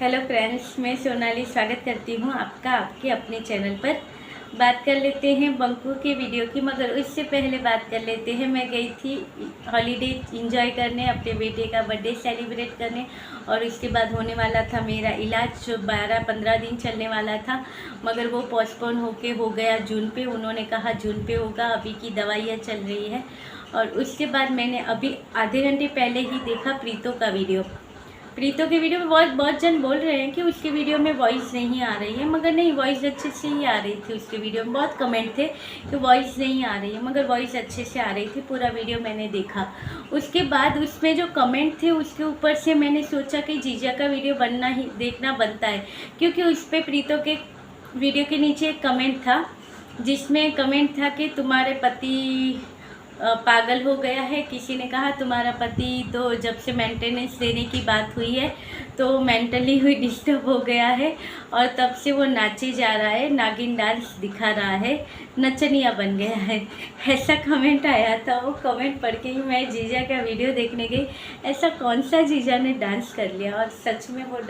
Hello friends, मैं सोनाली स्वागत करती हूँ आपका आपके अपने चैनल पर। बात कर लेते हैं बंकू के वीडियो की, मगर उससे पहले बात कर लेते हैं मैं गई थी हॉलीडे एंजॉय करने, अपने बेटे का बर्थडे सेलिब्रेट करने। और उसके बाद होने वाला था मेरा इलाज जो 12-15 दिन चलने वाला था, मगर वो पोस्टपोन होके हो गया जून पे। उन्होंने कहा जून पे होगा, अभी की दवाइयाँ चल रही है। और उसके बाद मैंने अभी आधे घंटे पहले ही देखा प्रीतो का वीडियो। प्रीतो के वीडियो में बहुत जन बोल रहे हैं कि उसके वीडियो में वॉइस नहीं आ रही है, मगर नहीं, वॉइस अच्छे से ही आ रही थी। उसके वीडियो में बहुत कमेंट थे कि वॉइस नहीं आ रही है, मगर वॉइस अच्छे से आ रही थी। पूरा वीडियो मैंने देखा। उसके बाद उसमें जो कमेंट थे उसके ऊपर से मैंने सोचा कि जीजा का वीडियो देखना बनता है, क्योंकि उस पर प्रीतो के वीडियो के नीचे एक कमेंट था जिसमें कमेंट था कि तुम्हारे पति पागल हो गया है। किसी ने कहा तुम्हारा पति तो जब से मेंटेनेंस देने की बात हुई है तो मेंटली हुई डिस्टर्ब हो गया है और तब से वो नाचे जा रहा है, नागिन डांस दिखा रहा है, नचनिया बन गया है। ऐसा कमेंट आया था। वो कमेंट पढ़ के ही मैं जीजा का वीडियो देखने गई। ऐसा कौन सा जीजा ने डांस कर लिया, और सच में वो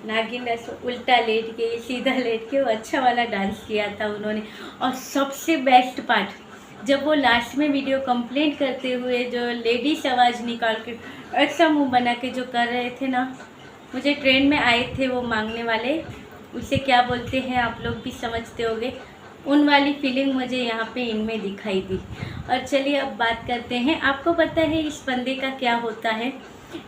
नागिन डांस उल्टा लेट के सीधा लेट के वो अच्छा वाला डांस किया था उन्होंने। और सबसे बेस्ट पार्ट, जब वो लास्ट में वीडियो कंप्लेंट करते हुए जो लेडीज आवाज़ निकाल के ऐसा मुंह बना के जो कर रहे थे ना, मुझे ट्रेन में आए थे वो मांगने वाले, उसे क्या बोलते हैं आप लोग भी समझते होंगे, उन वाली फीलिंग मुझे यहाँ पे इनमें दिखाई दी। और चलिए अब बात करते हैं। आपको पता है इस बंदे का क्या होता है?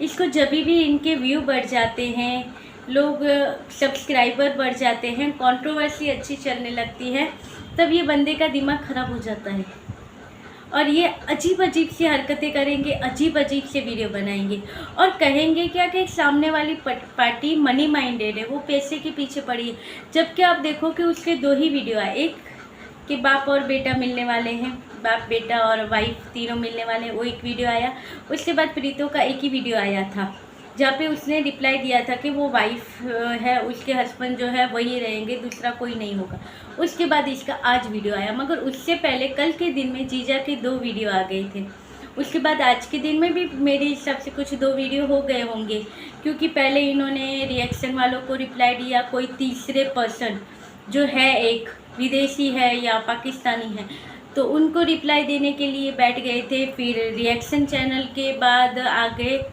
इसको जब भी इनके व्यू बढ़ जाते हैं, लोग सब्सक्राइबर बढ़ जाते हैं, कंट्रोवर्सी अच्छी चलने लगती है, तब ये बंदे का दिमाग ख़राब हो जाता है और ये अजीब अजीब सी हरकतें करेंगे, अजीब अजीब से वीडियो बनाएंगे और कहेंगे क्या कि सामने वाली पार्टी मनी माइंडेड है, वो पैसे के पीछे पड़ी है। जबकि आप देखो कि उसके दो ही वीडियो आए, एक कि बाप और बेटा मिलने वाले हैं, बाप बेटा और वाइफ तीनों मिलने वाले हैं, वो एक वीडियो आया। उसके बाद प्रीतो का एक ही वीडियो आया था जहाँ पे उसने रिप्लाई दिया था कि वो वाइफ है, उसके हस्बैंड जो है वही रहेंगे, दूसरा कोई नहीं होगा। उसके बाद इसका आज वीडियो आया, मगर उससे पहले कल के दिन में जीजा के 2 वीडियो आ गए थे। उसके बाद आज के दिन में भी मेरे हिसाब से कुछ 2 वीडियो हो गए होंगे, क्योंकि पहले इन्होंने रिएक्शन वालों को रिप्लाई दिया, कोई तीसरे पर्सन जो है, एक विदेशी है या पाकिस्तानी है, तो उनको रिप्लाई देने के लिए बैठ गए थे। फिर रिएक्शन चैनल के बाद आ गए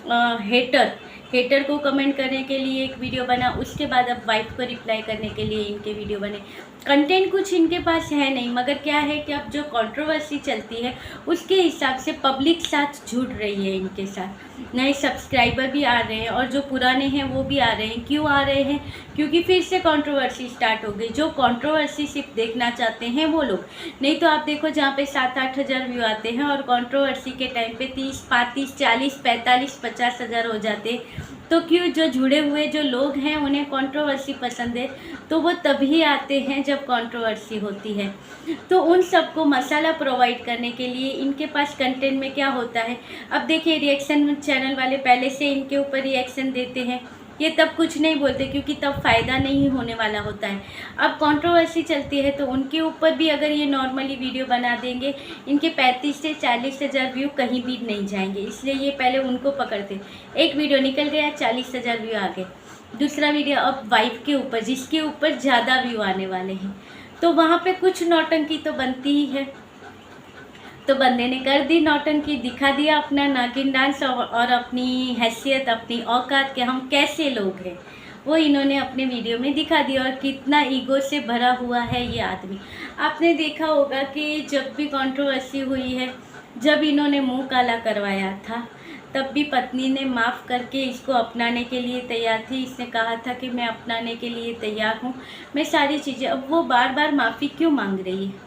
हेटर को कमेंट करने के लिए एक वीडियो बना। उसके बाद अब वाइफ को रिप्लाई करने के लिए इनके वीडियो बने। कंटेंट कुछ इनके पास है नहीं, मगर क्या है कि अब जो कंट्रोवर्सी चलती है उसके हिसाब से पब्लिक साथ जुड़ रही है, इनके साथ नए सब्सक्राइबर भी आ रहे हैं और जो पुराने हैं वो भी आ रहे हैं। क्यों आ रहे हैं? क्योंकि फिर से कंट्रोवर्सी स्टार्ट हो गई। जो कंट्रोवर्सी सिर्फ देखना चाहते हैं वो लोग, नहीं तो आप देखो जहाँ पे 7-8 हज़ार व्यू आते हैं और कंट्रोवर्सी के टाइम पे 30-35, 40, 45, 50 हज़ार हो जाते। तो क्यों? जो जुड़े हुए जो लोग हैं उन्हें कंट्रोवर्सी पसंद है, तो वो तभी आते हैं जब कंट्रोवर्सी होती है। तो उन सबको मसाला प्रोवाइड करने के लिए इनके पास कंटेंट में क्या होता है। अब देखिए रिएक्शन चैनल वाले पहले से इनके ऊपर रिएक्शन देते हैं, ये तब कुछ नहीं बोलते क्योंकि तब फ़ायदा नहीं होने वाला होता है। अब कंट्रोवर्सी चलती है तो उनके ऊपर भी अगर ये नॉर्मली वीडियो बना देंगे, इनके 35 से 40 हज़ार व्यू कहीं भी नहीं जाएंगे, इसलिए ये पहले उनको पकड़ते। एक वीडियो निकल गया, 40 हज़ार व्यू आ गए। दूसरा वीडियो अब वाइफ के ऊपर, जिसके ऊपर ज़्यादा व्यू आने वाले हैं, तो वहाँ पे कुछ नौटंकी तो बनती ही है। तो बंदे ने कर दी नौटंकी, दिखा दिया अपना नागिन डांस और अपनी हैसियत, अपनी औकात के हम कैसे लोग हैं, वो इन्होंने अपने वीडियो में दिखा दिया। और कितना ईगो से भरा हुआ है ये आदमी। आपने देखा होगा कि जब भी कंट्रोवर्सी हुई है, जब इन्होंने मुंह काला करवाया था, तब भी पत्नी ने माफ़ करके इसको अपनाने के लिए तैयार थी। इसने कहा था कि मैं अपनाने के लिए तैयार हूँ, मैं सारी चीज़ें। अब वो बार बार माफ़ी क्यों मांग रही है?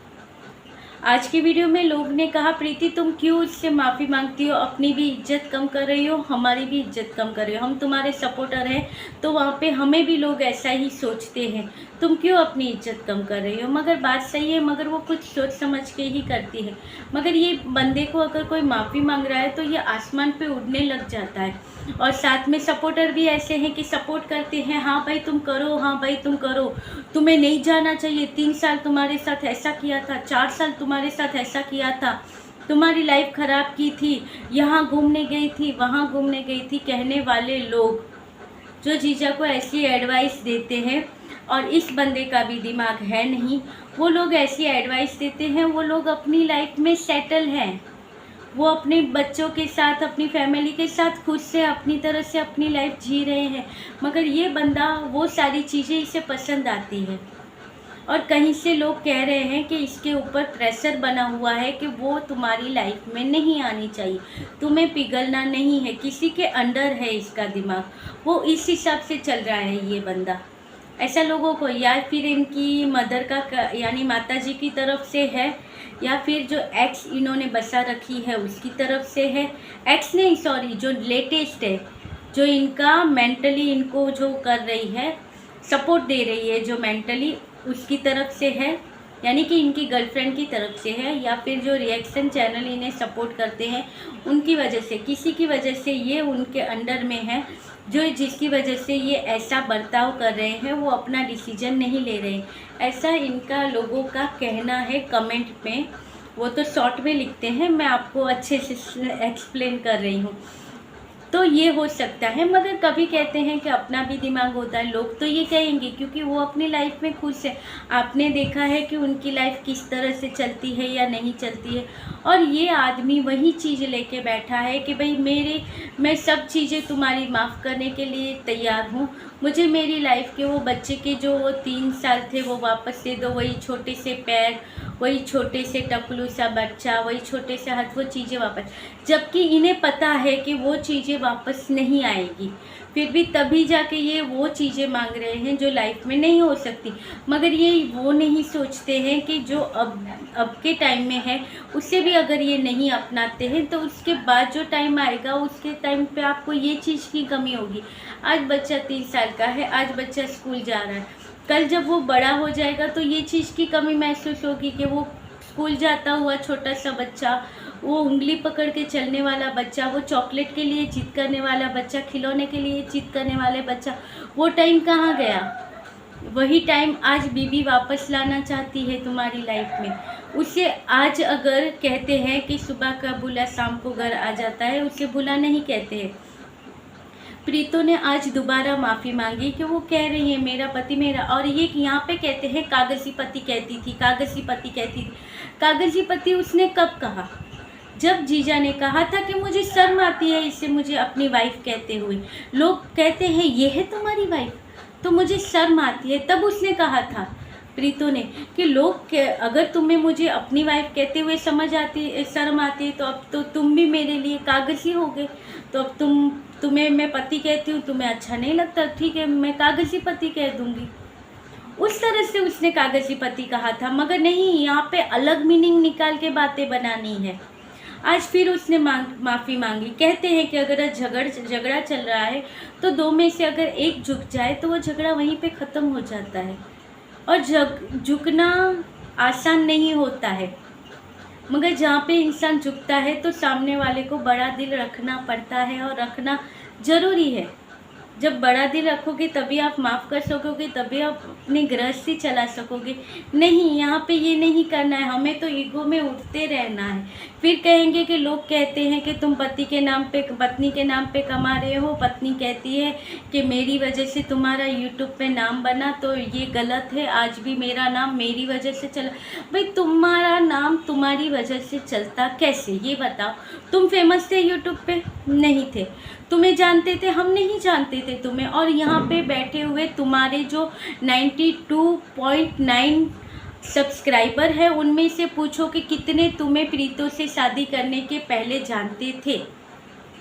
आज की वीडियो में लोग ने कहा प्रीति तुम क्यों इससे माफ़ी मांगती हो, अपनी भी इज्जत कम कर रही हो, हमारी भी इज्जत कम कर रही हो, हम तुम्हारे सपोर्टर हैं तो वहाँ पे हमें भी लोग ऐसा ही सोचते हैं, तुम क्यों अपनी इज्जत कम कर रही हो। मगर बात सही है, मगर वो कुछ सोच समझ के ही करती है। मगर ये बंदे को अगर कोई माफ़ी मांग रहा है तो ये आसमान पे उड़ने लग जाता है। और साथ में सपोर्टर भी ऐसे हैं कि सपोर्ट करते हैं, हाँ भाई तुम करो, हाँ भाई तुम करो, तुम्हें नहीं जाना चाहिए, 3 साल तुम्हारे साथ ऐसा किया था, 4 साल तुम्हारे साथ ऐसा किया था, तुम्हारी लाइफ ख़राब की थी, यहाँ घूमने गई थी, वहाँ घूमने गई थी, कहने वाले लोग जो जीजा को ऐसी एडवाइस देते हैं, और इस बंदे का भी दिमाग है नहीं, वो लोग ऐसी एडवाइस देते हैं, वो लोग अपनी लाइफ में सेटल हैं, वो अपने बच्चों के साथ, अपनी फैमिली के साथ खुद से अपनी तरह से अपनी लाइफ जी रहे हैं, मगर ये बंदा वो सारी चीज़ें इसे पसंद आती है। और कहीं से लोग कह रहे हैं कि इसके ऊपर प्रेशर बना हुआ है कि वो तुम्हारी लाइफ में नहीं आनी चाहिए, तुम्हें पिघलना नहीं है, किसी के अंडर है इसका दिमाग, वो इस हिसाब से चल रहा है ये बंदा। ऐसा लोगों को, या फिर इनकी मदर का यानी माता जी की तरफ से है, या फिर जो एक्स इन्होंने बसा रखी है उसकी तरफ से है, एक्स नहीं सॉरी, जो लेटेस्ट है, जो इनका मेंटली इनको जो कर रही है, सपोर्ट दे रही है जो मेंटली, उसकी तरफ से है, यानी कि इनकी गर्लफ्रेंड की तरफ से है, या फिर जो रिएक्शन चैनल इन्हें सपोर्ट करते हैं उनकी वजह से, किसी की वजह से ये उनके अंडर में है, जो जिसकी वजह से ये ऐसा बर्ताव कर रहे हैं, वो अपना डिसीजन नहीं ले रहे, ऐसा इनका लोगों का कहना है कमेंट में। वो तो शॉर्ट में लिखते हैं, मैं आपको अच्छे से एक्सप्लेन कर रही हूँ। तो ये हो सकता है, मगर कभी कहते हैं कि अपना भी दिमाग होता है, लोग तो ये कहेंगे क्योंकि वो अपनी लाइफ में खुश है। आपने देखा है कि उनकी लाइफ किस तरह से चलती है या नहीं चलती है, और ये आदमी वही चीज़ लेके बैठा है कि भाई मैं सब चीज़ें तुम्हारी माफ़ करने के लिए तैयार हूँ, मुझे मेरी लाइफ के वो बच्चे के जो 3 साल थे वो वापस दे दो, वही छोटे से पैर, वही छोटे से टकलू सा बच्चा, वही छोटे से हाथ, वो चीज़ें वापस, जबकि इन्हें पता है कि वो चीज़ें वापस नहीं आएगी, फिर भी तभी जाके ये वो चीज़ें मांग रहे हैं जो लाइफ में नहीं हो सकती। मगर ये वो नहीं सोचते हैं कि जो अब के टाइम में है उससे भी अगर ये नहीं अपनाते हैं तो उसके बाद जो टाइम आएगा उसके टाइम पे आपको ये चीज़ की कमी होगी। आज बच्चा 3 साल का है, आज बच्चा स्कूल जा रहा है, कल जब वो बड़ा हो जाएगा तो ये चीज़ की कमी महसूस होगी कि वो स्कूल जाता हुआ छोटा सा बच्चा, वो उंगली पकड़ के चलने वाला बच्चा, वो चॉकलेट के लिए जिद करने वाला बच्चा, खिलौने के लिए जिद करने वाले बच्चा, वो टाइम कहाँ गया? वही टाइम आज बीबी वापस लाना चाहती है तुम्हारी लाइफ में। उसे आज अगर कहते हैं कि सुबह का बुला शाम को घर आ जाता है, उसे बुला नहीं कहते हैं। प्रीतो ने आज दोबारा माफ़ी मांगी कि वो कह रही है मेरा पति मेरा, और ये यहाँ पे कहते हैं कागज़ी पति कहती थी, कागज़ी पति कहती थी। कागज़ी पति उसने कब कहा? जब जीजा ने कहा था कि मुझे शर्म आती है इसे मुझे अपनी वाइफ कहते हुए, लोग कहते हैं ये है तुम्हारी वाइफ, तो मुझे शर्म आती है, तब उसने कहा था प्रीतो ने कि लोग अगर तुम्हें मुझे अपनी वाइफ कहते हुए शर्म आती है, तो अब तो तुम भी मेरे लिए कागज़ी हो गए, तो अब तुम्हें मैं पति कहती हूँ, तुम्हें अच्छा नहीं लगता, ठीक है मैं कागज़ी पति कह दूँगी। उस तरह से उसने कागज़ी पति कहा था, मगर नहीं, यहाँ पे अलग मीनिंग निकाल के बातें बनानी है। आज फिर उसने माफ़ी मांगी। कहते हैं कि अगर झगड़ा चल रहा है तो दो में से अगर एक झुक जाए तो वो झगड़ा वहीं पे ख़त्म हो जाता है, और झुकना आसान नहीं होता है, मगर जहाँ पे इंसान झुकता है तो सामने वाले को बड़ा दिल रखना पड़ता है, और रखना ज़रूरी है। जब बड़ा दिल रखोगे तभी आप माफ़ कर सकोगे, तभी आप अपनी गृहस्थी चला सकोगे। नहीं, यहाँ पे ये नहीं करना है, हमें तो ईगो में उठते रहना है। फिर कहेंगे कि लोग कहते हैं कि तुम पत्नी के नाम पे कमा रहे हो, पत्नी कहती है कि मेरी वजह से तुम्हारा यूट्यूब पे नाम बना, तो ये गलत है, आज भी मेरा नाम मेरी वजह से चला। भाई तुम्हारा नाम तुम्हारी वजह से चलता कैसे, ये बताओ। तुम फेमस थे यूट्यूब पे? नहीं थे। तुम्हें जानते थे? हम नहीं जानते थे तुम्हें। और यहाँ पे बैठे हुए तुम्हारे जो 92.9 सब्सक्राइबर है, उनमें से पूछो कि कितने तुम्हें प्रीतो से शादी करने के पहले जानते थे।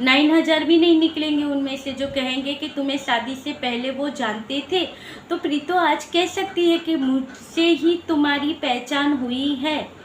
9000 भी नहीं निकलेंगे उनमें से जो कहेंगे कि तुम्हें शादी से पहले वो जानते थे। तो प्रीतो आज कह सकती है कि मुझसे ही तुम्हारी पहचान हुई है,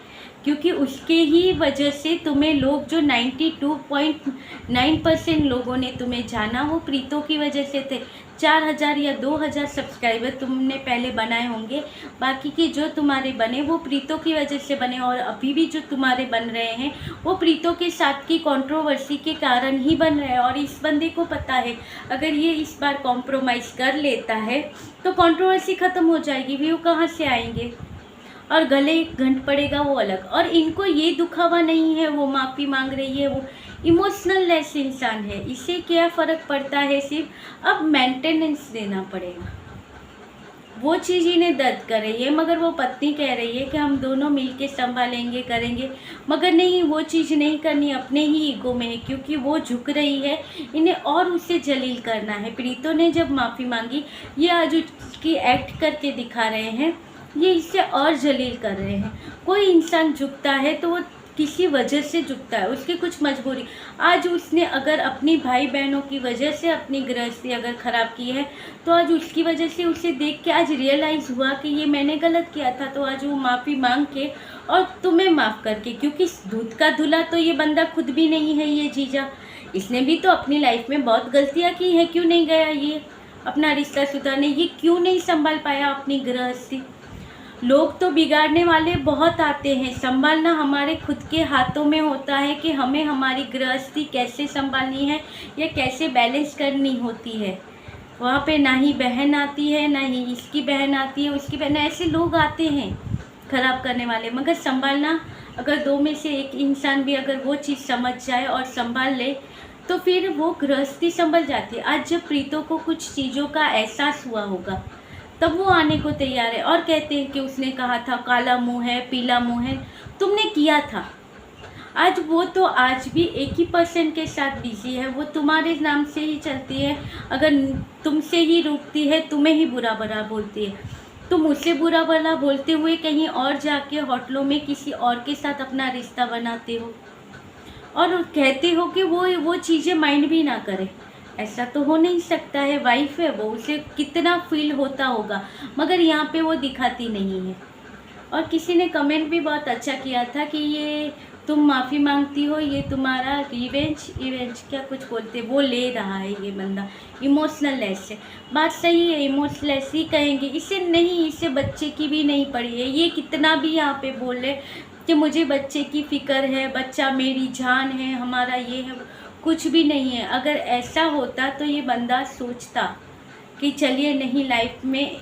क्योंकि उसके ही वजह से तुम्हें लोग, जो 92.9% लोगों ने तुम्हें जाना, वो प्रीतो की वजह से थे। 4000 या 2000 सब्सक्राइबर तुमने पहले बनाए होंगे, बाकी के जो तुम्हारे बने वो प्रीतो की वजह से बने, और अभी भी जो तुम्हारे बन रहे हैं वो प्रीतो के साथ की कंट्रोवर्सी के कारण ही बन रहे हैं। और इस बंदे को पता है अगर ये इस बार कॉम्प्रोमाइज़ कर लेता है तो कंट्रोवर्सी ख़त्म हो जाएगी, व्यू कहाँ से आएंगे, और गले घंट पड़ेगा वो अलग। और इनको ये दुखावा नहीं है, वो माफ़ी मांग रही है, वो इमोशनल लेस इंसान है। इससे क्या फ़र्क पड़ता है, सिर्फ अब मेंटेनेंस देना पड़ेगा। वो चीज़ इन्हें दर्द कर रही है, मगर वो पत्नी कह रही है कि हम दोनों मिलके संभालेंगे, करेंगे, मगर नहीं, वो चीज़ नहीं करनी, अपने ही ईगो में है, क्योंकि वो झुक रही है, इन्हें और उससे जलील करना है। प्रीतो ने जब माफ़ी मांगी, ये आज उसकी एक्ट करके दिखा रहे हैं, ये इससे और जलील कर रहे हैं। कोई इंसान झुकता है तो वो किसी वजह से झुकता है, उसकी कुछ मजबूरी। आज उसने अगर अपनी भाई बहनों की वजह से अपनी गृहस्थी अगर ख़राब की है, तो आज उसकी वजह से उसे देख के आज रियलाइज़ हुआ कि ये मैंने गलत किया था, तो आज वो माफ़ी मांग के और तुम्हें माफ़ करके, क्योंकि दूध का धुला तो ये बंदा खुद भी नहीं है, ये जीजा, इसने भी तो अपनी लाइफ में बहुत गलतियाँ की हैं। क्यों नहीं गया ये अपना रिश्ता सुधारने, ये क्यों नहीं संभाल पाया अपनी गृहस्थी? लोग तो बिगाड़ने वाले बहुत आते हैं, संभालना हमारे खुद के हाथों में होता है कि हमें हमारी गृहस्थी कैसे संभालनी है या कैसे बैलेंस करनी होती है। वहाँ पे ना ही बहन आती है, ना ही इसकी बहन आती है, उसकी बहन, ऐसे लोग आते हैं ख़राब करने वाले। मगर संभालना, अगर दो में से एक इंसान भी अगर वो चीज़ समझ जाए और संभाल ले, तो फिर वो गृहस्थी संभल जाती है। आज जब प्रीतो को कुछ चीज़ों का एहसास हुआ होगा, तब वो आने को तैयार है और कहते हैं कि उसने कहा था काला मुंह है, पीला मुंह है, तुमने किया था। आज वो तो आज भी एक ही पर्सन के साथ बिजी है, वो तुम्हारे नाम से ही चलती है, अगर तुमसे ही रुकती है, तुम्हें ही बुरा भला बोलती है। तुम उसे बुरा भला बोलते हुए कहीं और जाके होटलों में किसी और के साथ अपना रिश्ता बनाते हो और कहते हो कि वो चीज़ें माइंड भी ना करे। ऐसा तो हो नहीं सकता है, वाइफ है वो, उसे कितना फील होता होगा, मगर यहाँ पे वो दिखाती नहीं है। और किसी ने कमेंट भी बहुत अच्छा किया था कि ये तुम माफ़ी मांगती हो, ये तुम्हारा इवेंज क्या कुछ बोलते, वो ले रहा है ये बंदा, इमोशनल लेस है। बात सही है, इमोशनल लेस ही कहेंगे इसे, नहीं, इसे बच्चे की भी नहीं पड़ी है। ये कितना भी यहाँ पे बोले कि मुझे बच्चे की फ़िक्र है, बच्चा मेरी जान है, हमारा ये है, कुछ भी नहीं है। अगर ऐसा होता तो ये बंदा सोचता कि चलिए नहीं, लाइफ में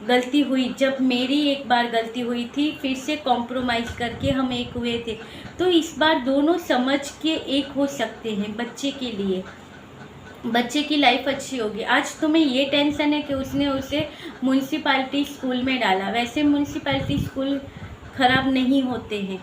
गलती हुई, जब मेरी एक बार गलती हुई थी, फिर से कॉम्प्रोमाइज़ करके हम एक हुए थे, तो इस बार दोनों समझ के एक हो सकते हैं। बच्चे के लिए, बच्चे की लाइफ अच्छी होगी। आज तुम्हें ये टेंशन है कि उसने उसे म्यूनसिपैलिटी स्कूल में डाला। वैसे म्यूनसिपैलिटी स्कूल ख़राब नहीं होते हैं,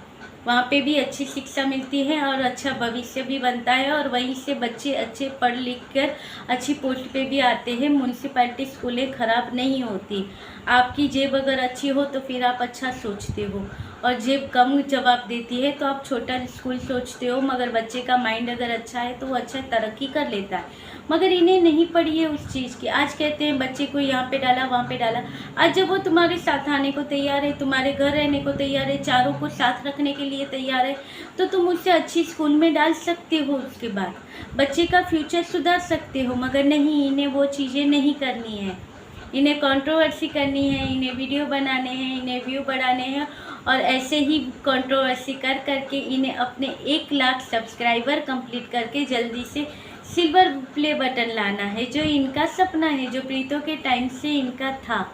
वहाँ पे भी अच्छी शिक्षा मिलती है और अच्छा भविष्य भी बनता है, और वहीं से बच्चे अच्छे पढ़ लिख कर अच्छी पोस्ट पे भी आते हैं। म्यूनसिपैलिटी स्कूलें ख़राब नहीं होती। आपकी जेब अगर अच्छी हो तो फिर आप अच्छा सोचते हो, और जेब कम जवाब देती है तो आप छोटा स्कूल सोचते हो, मगर बच्चे का माइंड अगर अच्छा है तो वो अच्छा तरक्की कर लेता है। मगर इन्हें नहीं पड़ी है उस चीज़ की। आज कहते हैं बच्चे को यहाँ पे डाला, वहाँ पे डाला। आज जब वो तुम्हारे साथ आने को तैयार है, तुम्हारे घर रहने को तैयार है, चारों को साथ रखने के लिए तैयार है, तो तुम उसे अच्छी स्कूल में डाल सकते हो, उसके बाद बच्चे का फ्यूचर सुधार सकते हो। मगर नहीं, इन्हें वो चीज़ें नहीं करनी है, इन्हें कंट्रोवर्सी करनी है, इन्हें वीडियो बनाने हैं, इन्हें व्यू बढ़ाने हैं, और ऐसे ही कंट्रोवर्सी कर करके इन्हें अपने 1 लाख सब्सक्राइबर कंप्लीट करके जल्दी से सिल्वर प्ले बटन लाना है, जो इनका सपना है, जो प्रीतो के टाइम से इनका था,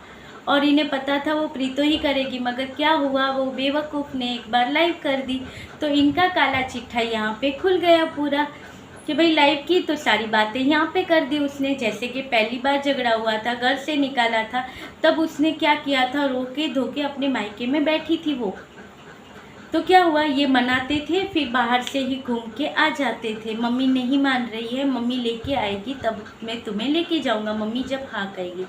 और इन्हें पता था वो प्रीतो ही करेगी। मगर क्या हुआ, वो बेवकूफ़ ने एक बार लाइव कर दी, तो इनका काला चिट्ठा यहाँ पे खुल गया पूरा कि भाई लाइव की तो सारी बातें यहाँ पे कर दी उसने। जैसे कि पहली बार झगड़ा हुआ था, घर से निकाला था, तब उसने क्या किया था, रोके धोके अपने मायके में बैठी थी वो। तो क्या हुआ, ये मनाते थे, फिर बाहर से ही घूम के आ जाते थे। मम्मी नहीं मान रही है, मम्मी लेके आएगी तब मैं तुम्हें लेके जाऊंगा, मम्मी जब हाँ कहेगी।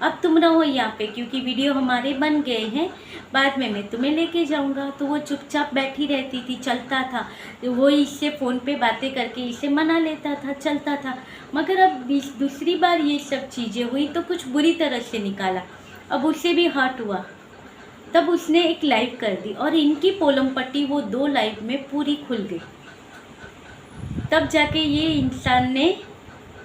अब तुम रहो यहाँ पे, क्योंकि वीडियो हमारे बन गए हैं, बाद में मैं तुम्हें लेके जाऊंगा। तो वो चुपचाप बैठी रहती थी, चलता था, वो इससे फ़ोन पे बातें करके इसे मना लेता था, चलता था। मगर अब दूसरी बार ये सब चीज़ें हुई तो कुछ बुरी तरह से निकाला, अब उससे भी हर्ट हुआ। तब उसने एक लाइव कर दी और इनकी पोलम पट्टी वो 2 लाइव में पूरी खुल गई। तब जाके ये इंसान ने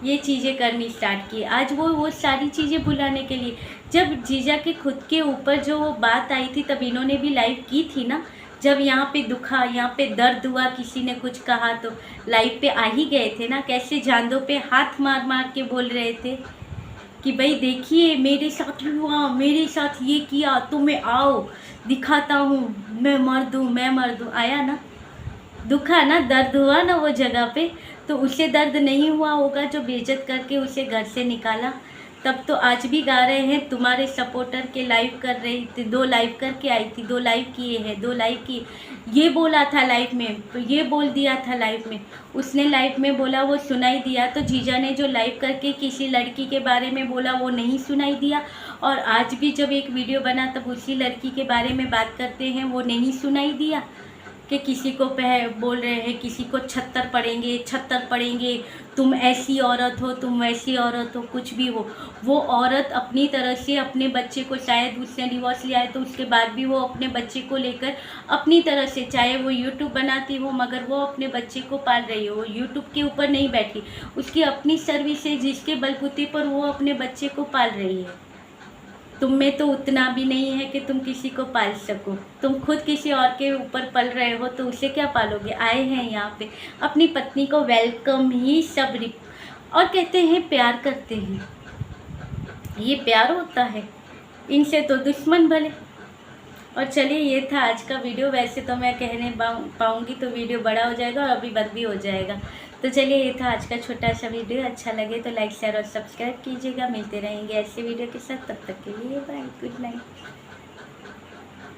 ये चीज़ें करनी स्टार्ट की। आज वो सारी चीज़ें भुलाने के लिए, जब जीजा के खुद के ऊपर जो वो बात आई थी, तब इन्होंने भी लाइव की थी ना। जब यहाँ पे दुखा, यहाँ पे दर्द हुआ, किसी ने कुछ कहा तो लाइव पे आ ही गए थे ना। कैसे जांदों पे हाथ मार मार के बोल रहे थे कि भाई देखिए मेरे साथ हुआ, मेरे साथ ये किया, तो मैं आओ दिखाता हूँ, मैं मर्द हूँ, मैं मर्द हूँ। आया ना, दुखा ना, दर्द हुआ ना वो जगह पे, तो उसे दर्द नहीं हुआ होगा जो बेइज्जत करके उसे घर से निकाला। तब तो आज भी गा रहे हैं, तुम्हारे सपोर्टर के लाइव कर रही थी, 2 लाइव करके आई थी, 2 लाइव किए हैं, 2 लाइव की, ये बोला था लाइव में, तो ये बोल दिया था लाइव में, उसने लाइव में बोला वो सुनाई दिया। तो जीजा ने जो लाइव करके किसी लड़की के बारे में बोला वो नहीं सुनाई दिया, और आज भी जब एक वीडियो बना तब उसी लड़की के बारे में बात करते हैं, वो नहीं सुनाई दिया कि किसी को बोल रहे हैं, किसी को छत्तर पड़ेंगे, छत्तर पड़ेंगे, तुम ऐसी औरत हो, तुम वैसी औरत हो, कुछ भी हो। वो औरत अपनी तरह से अपने बच्चे को, शायद उसने डिवोर्स लिया है तो उसके बाद भी वो अपने बच्चे को लेकर अपनी तरह से, चाहे वो यूट्यूब बनाती हो मगर वो अपने बच्चे को पाल रही हो, वो यूट्यूब के ऊपर नहीं बैठी, उसकी अपनी सर्विस है जिसके बलबूते पर वो अपने बच्चे को पाल रही है। तुम में तो उतना भी नहीं है कि तुम किसी को पाल सको। तुम खुद किसी और के ऊपर पल रहे हो तो उसे क्या पालोगे। आए हैं यहाँ पे अपनी पत्नी को वेलकम ही सब और कहते हैं प्यार करते हैं, ये प्यार होता है, इनसे तो दुश्मन भले। और चलिए ये था आज का वीडियो। वैसे तो मैं कहने पाऊँगी तो वीडियो बड़ा हो जाएगा और अभी बंद भी हो जाएगा। तो चलिए ये था आज का छोटा सा वीडियो। अच्छा लगे तो लाइक शेयर और सब्सक्राइब कीजिएगा। मिलते रहेंगे ऐसे वीडियो के साथ, तब तक के लिए बाय, गुड नाइट।